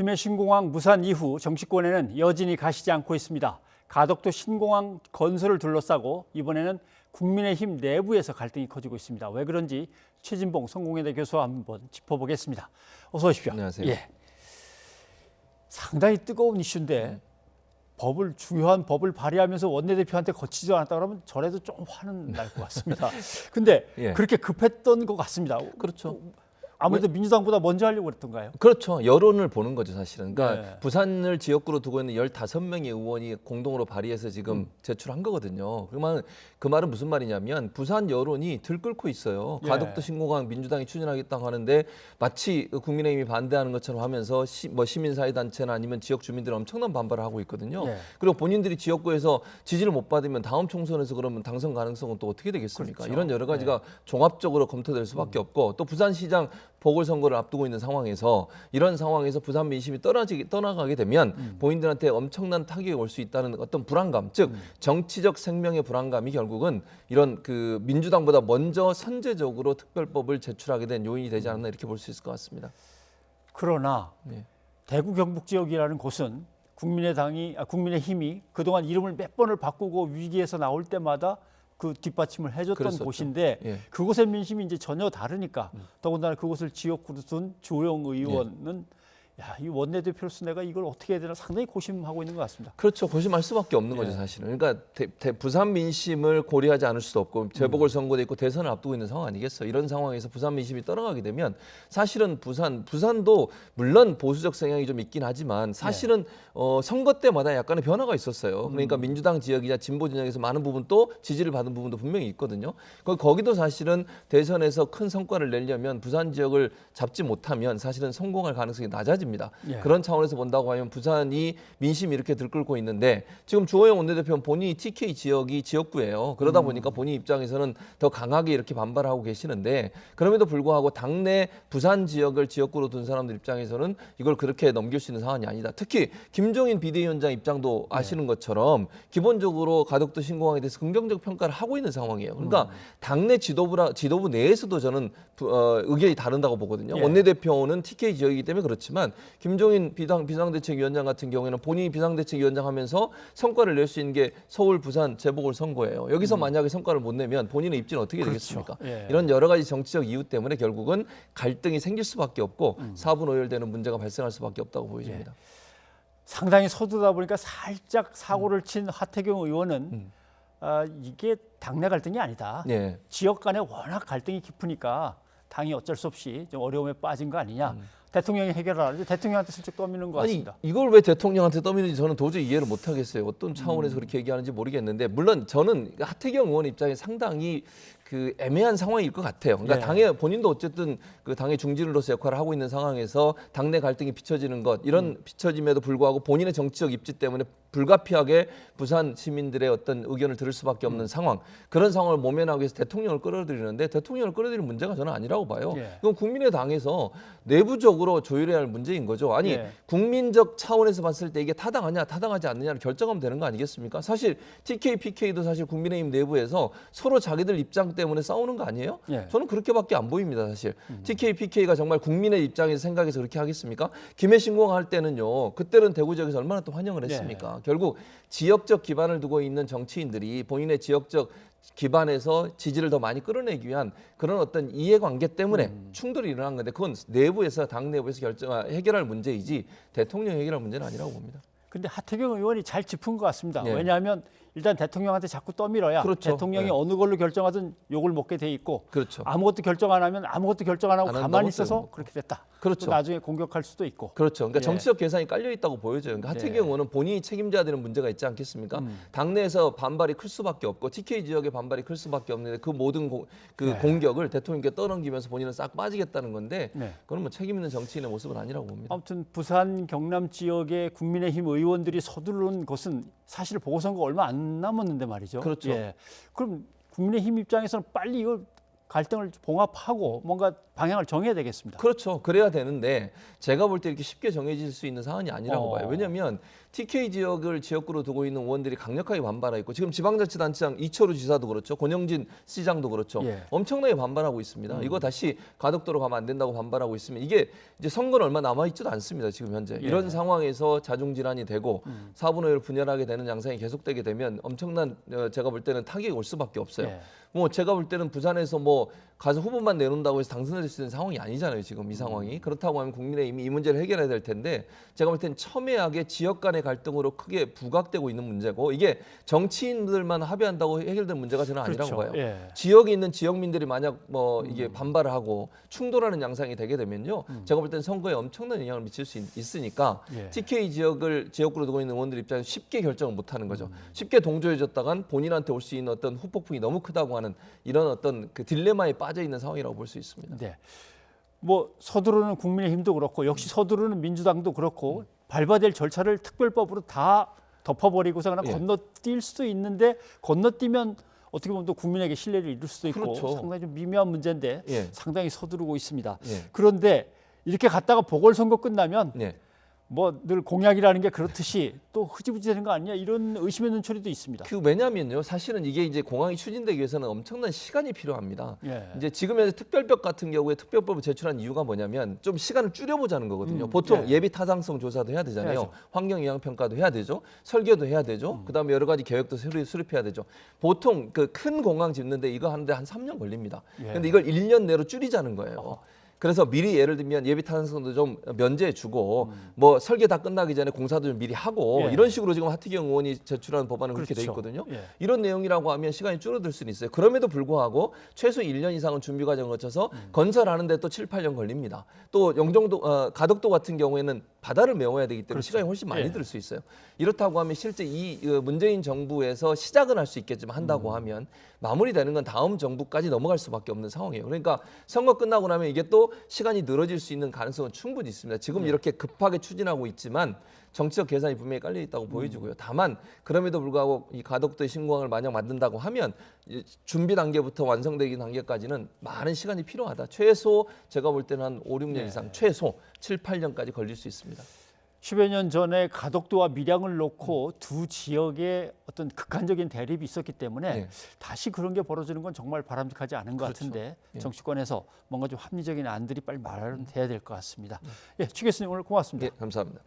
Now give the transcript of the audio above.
김해 신공항 무산 이후 정치권에는 여진이 가시지 않고 있습니다. 가덕도 신공항 건설을 둘러싸고 이번에는 국민의힘 내부에서 갈등이 커지고 있습니다. 왜 그런지 최진봉 성공회대 교수와 한번 짚어보겠습니다. 어서 오십시오. 안녕하세요. 예. 상당히 뜨거운 이슈인데 중요한 법을 발의하면서 원내대표한테 거치지 않았다 그러면 저래도 좀 화는 날 것 같습니다. 근데 예. 그렇게 급했던 것 같습니다. 그렇죠. 아무래도 민주당보다 먼저 하려고 그랬던가요? 그렇죠. 여론을 보는 거죠, 사실은. 그러니까 네. 부산을 지역구로 두고 있는 15명의 의원이 공동으로 발의해서 지금 제출한 거거든요. 그 말은 무슨 말이냐면 부산 여론이 들끓고 있어요. 예. 가덕도 신공항 민주당이 추진하겠다고 하는데 마치 국민의힘이 반대하는 것처럼 하면서 시민사회단체나 아니면 지역 주민들은 엄청난 반발을 하고 있거든요. 예. 그리고 본인들이 지역구에서 지지를 못 받으면 다음 총선에서 그러면 당선 가능성은 또 어떻게 되겠습니까? 그렇죠. 이런 여러 가지가 종합적으로 검토될 수밖에 없고 또 부산시장 보궐선거를 앞두고 있는 상황에서 이런 상황에서 부산 민심이 떠나가게 되면 본인들한테 엄청난 타격이 올 수 있다는 어떤 불안감, 즉 정치적 생명의 불안감이 결국은 이런 그 민주당보다 먼저 선제적으로 특별법을 제출하게 된 요인이 되지 않았나 이렇게 볼 수 있을 것 같습니다. 그러나 네. 대구 경북 지역이라는 곳은 국민의힘이 그동안 이름을 몇 번을 바꾸고 위기에서 나올 때마다 그 뒷받침을 해줬던 그랬었죠. 곳인데 예. 그곳의 민심이 이제 전혀 다르니까 더군다나 그곳을 지역구로 둔 주호영 의원은 야, 이 원내대표로서 내가 이걸 어떻게 해야 되나 상당히 고심하고 있는 것 같습니다. 그렇죠. 고심할 수밖에 없는 거죠, 사실은. 그러니까 부산 민심을 고려하지 않을 수도 없고 재보궐선거도 있고 대선을 앞두고 있는 상황 아니겠어요. 이런 상황에서 부산 민심이 떠나가게 되면 사실은 부산도 물론 보수적 성향이 좀 있긴 하지만 사실은 선거 때마다 약간의 변화가 있었어요. 그러니까 민주당 지역이나 진보 진영에서 많은 부분 또 지지를 받은 부분도 분명히 있거든요. 거기도 사실은 대선에서 큰 성과를 내려면 부산 지역을 잡지 못하면 사실은 성공할 가능성이 낮아집니다. 예. 그런 차원에서 본다고 하면 부산이 민심이 이렇게 들끓고 있는데 지금 주호영 원내대표는 본인이 TK 지역이 지역구예요. 그러다 보니까 본인 입장에서는 더 강하게 이렇게 반발하고 계시는데 그럼에도 불구하고 당내 부산 지역을 지역구로 둔 사람들 입장에서는 이걸 그렇게 넘길 수 있는 상황이 아니다. 특히 김종인 비대위원장 입장도 아시는 것처럼 기본적으로 가덕도 신공항에 대해서 긍정적 평가를 하고 있는 상황이에요. 그러니까 당내 지도부 내에서도 저는 의견이 다른다고 보거든요. 예. 원내대표는 TK 지역이기 때문에 그렇지만 김종인 비상대책위원장 같은 경우에는 본인이 비상대책위원장 하면서 성과를 낼 수 있는 게 서울, 부산 재보궐선거예요. 여기서 만약에 성과를 못 내면 본인의 입지는 어떻게 되겠습니까? 예. 이런 여러 가지 정치적 이유 때문에 결국은 갈등이 생길 수밖에 없고 사분오열되는 문제가 발생할 수밖에 없다고 보여집니다. 상당히 서두르다 보니까 살짝 사고를 친 하태경 의원은 이게 당내 갈등이 아니다. 예. 지역 간에 워낙 갈등이 깊으니까 당이 어쩔 수 없이 좀 어려움에 빠진 거 아니냐. 대통령이 해결하는데 대통령한테 슬쩍 떠미는 것 같습니다. 이걸 왜 대통령한테 떠미는지 저는 도저히 이해를 못 하겠어요. 어떤 차원에서 그렇게 얘기하는지 모르겠는데 물론 저는 하태경 의원 입장에 상당히 그 애매한 상황일 것 같아요. 그러니까 예. 당의 본인도 어쨌든 그 당의 중진으로서 역할을 하고 있는 상황에서 당내 갈등이 비춰지는 것 이런 비춰짐에도 불구하고 본인의 정치적 입지 때문에 불가피하게 부산 시민들의 어떤 의견을 들을 수밖에 없는 상황 그런 상황을 모면하기 위해서 대통령을 끌어들이는데 대통령을 끌어들이는 문제가 저는 아니라고 봐요. 예. 이건 국민의당에서 내부적으로 조율해야 할 문제인 거죠. 아니 예. 국민적 차원에서 봤을 때 이게 타당하냐 타당하지 않느냐를 결정하면 되는 거 아니겠습니까? 사실 TK, PK도 사실 국민의힘 내부에서 서로 자기들 입장 때문에 싸우는 거 아니에요? 예. 저는 그렇게밖에 안 보입니다. 사실 TK, PK가 정말 국민의 입장에서 생각해서 그렇게 하겠습니까? 김해 신공항 할 때는요. 그때는 대구 지역에서 얼마나 또 환영을 했습니까? 결국 지역적 기반을 두고 있는 정치인들이 본인의 지역적 기반에서 지지를 더 많이 끌어내기 위한 그런 어떤 이해관계 때문에 충돌이 일어난 건데 그건 내부에서 당 내부에서 해결할 문제이지 대통령이 해결할 문제는 아니라고 봅니다. 근데 하태경 의원이 잘 짚은 것 같습니다. 예. 왜냐하면 일단 대통령한테 자꾸 떠밀어야 그렇죠. 대통령이 예. 어느 걸로 결정하든 욕을 먹게 돼 있고 그렇죠. 아무것도 결정 안 하면 아무것도 결정 안 하고 안 한다고 가만히 있어서 써요. 그렇게 됐다. 그렇죠. 또 나중에 공격할 수도 있고. 그렇죠. 그러니까 예. 정치적 계산이 깔려 있다고 보여져요. 그러니까 하태경 의원은 본인이 책임져야 되는 문제가 있지 않겠습니까? 당내에서 반발이 클 수밖에 없고 TK 지역의 반발이 클 수밖에 없는데 그 모든 공격을 대통령께 떠넘기면서 본인은 싹 빠지겠다는 건데 네. 그건 뭐 책임 있는 정치인의 모습은 아니라고 봅니다. 아무튼 부산 경남 지역의 국민의힘 의원들이 서두른 것은 사실 보궐선거 얼마 안 남았는데 말이죠. 그렇죠. 예. 그럼 국민의힘 입장에서는 빨리 이걸 갈등을 봉합하고 뭔가 방향을 정해야 되겠습니다. 그렇죠. 그래야 되는데 제가 볼 때 이렇게 쉽게 정해질 수 있는 사안이 아니라고 봐요. 왜냐하면 TK 지역을 지역구로 두고 있는 의원들이 강력하게 반발하고 있고 지금 지방자치단체장 이철우 지사도 그렇죠. 권영진 시장도 그렇죠. 예. 엄청나게 반발하고 있습니다. 이거 다시 가덕도로 가면 안 된다고 반발하고 있으면 이게 이제 선거는 얼마 남아있지도 않습니다. 지금 현재. 예. 이런 상황에서 자중질환이 되고 4분의 1을 분열하게 되는 양상이 계속되게 되면 엄청난 제가 볼 때는 타격이 올 수밖에 없어요. 예. 뭐 제가 볼 때는 부산에서 뭐 가서 후보만 내놓는다고 해서 당선될 수 있는 상황이 아니잖아요. 지금 이 상황이. 그렇다고 하면 국민의힘이 이 문제를 해결해야 될 텐데 제가 볼 때는 첨예하게 지역 간의 갈등으로 크게 부각되고 있는 문제고 이게 정치인들만 합의한다고 해결될 문제가 저는 아니라고 그렇죠. 봐요. 예. 지역에 있는 지역민들이 만약 뭐 이게 반발을 하고 충돌하는 양상이 되게 되면요. 제가 볼 때는 선거에 엄청난 영향을 미칠 수 있으니까 예. TK 지역을 지역구로 두고 있는 의원들 입장에서 쉽게 결정을 못 하는 거죠. 쉽게 동조해줬다간 본인한테 올 수 있는 어떤 후폭풍이 너무 크다고 하는 이런 어떤 그 딜레마에 빠져 있는 상황이라고 볼 수 있습니다. 네. 뭐 서두르는 국민의힘도 그렇고 역시 서두르는 민주당도 그렇고 밟아야 될 절차를 특별법으로 다 덮어버리고서 그냥 예. 건너뛸 수도 있는데 건너뛰면 어떻게 보면 또 국민에게 신뢰를 잃을 수도 있고 그렇죠. 상당히 좀 미묘한 문제인데 예. 상당히 서두르고 있습니다. 예. 그런데 이렇게 갔다가 보궐선거 끝나면 네. 뭐 늘 공약이라는 게 그렇듯이 또 흐지부지 되는 거 아니냐 이런 의심의 눈초리도 있습니다. 왜냐하면요, 사실은 이게 이제 공항이 추진되기 위해서는 엄청난 시간이 필요합니다. 예. 이제 지금 현재 특별법 같은 경우에 특별법을 제출한 이유가 뭐냐면 좀 시간을 줄여보자는 거거든요. 보통 예. 예비 타당성 조사도 해야 되잖아요. 해야죠. 환경 영향 평가도 해야 되죠. 설계도 해야 되죠. 그다음에 여러 가지 계획도 수립해야 되죠. 보통 그 큰 공항 짓는데 이거 하는데 한 3년 걸립니다. 예. 근데 이걸 1년 내로 줄이자는 거예요. 그래서 미리 예를 들면 예비 타당성도 좀 면제해 주고 뭐 설계 다 끝나기 전에 공사도 좀 미리 하고 예. 이런 식으로 지금 하태경 의원이 제출한 법안은 그렇게 돼 그렇죠. 있거든요. 예. 이런 내용이라고 하면 시간이 줄어들 수는 있어요. 그럼에도 불구하고 최소 1년 이상은 준비 과정을 거쳐서 건설하는데 또 7, 8년 걸립니다. 또 영종도 가덕도 같은 경우에는 바다를 메워야 되기 때문에 그렇죠. 시간이 훨씬 많이 예. 들 수 있어요. 이렇다고 하면 실제 이 문재인 정부에서 시작은 할 수 있겠지만 한다고 하면 마무리되는 건 다음 정부까지 넘어갈 수밖에 없는 상황이에요. 그러니까 선거 끝나고 나면 이게 또 시간이 늘어질 수 있는 가능성은 충분히 있습니다. 지금 이렇게 급하게 추진하고 있지만 정치적 계산이 분명히 깔려 있다고 보여지고요. 다만 그럼에도 불구하고 이 가덕도의 신공항을 만약 만든다고 하면 준비 단계부터 완성되기 단계까지는 많은 시간이 필요하다. 최소 제가 볼 때는 한 5, 6년 이상 최소 7, 8년까지 걸릴 수 있습니다. 10여 년 전에 가덕도와 밀양을 놓고 두 지역의 어떤 극한적인 대립이 있었기 때문에 네. 다시 그런 게 벌어지는 건 정말 바람직하지 않은 것 그렇죠. 같은데 예. 정치권에서 뭔가 좀 합리적인 안들이 빨리 마련돼야 될 것 같습니다. 예, 추 교수님 오늘 고맙습니다. 네, 감사합니다.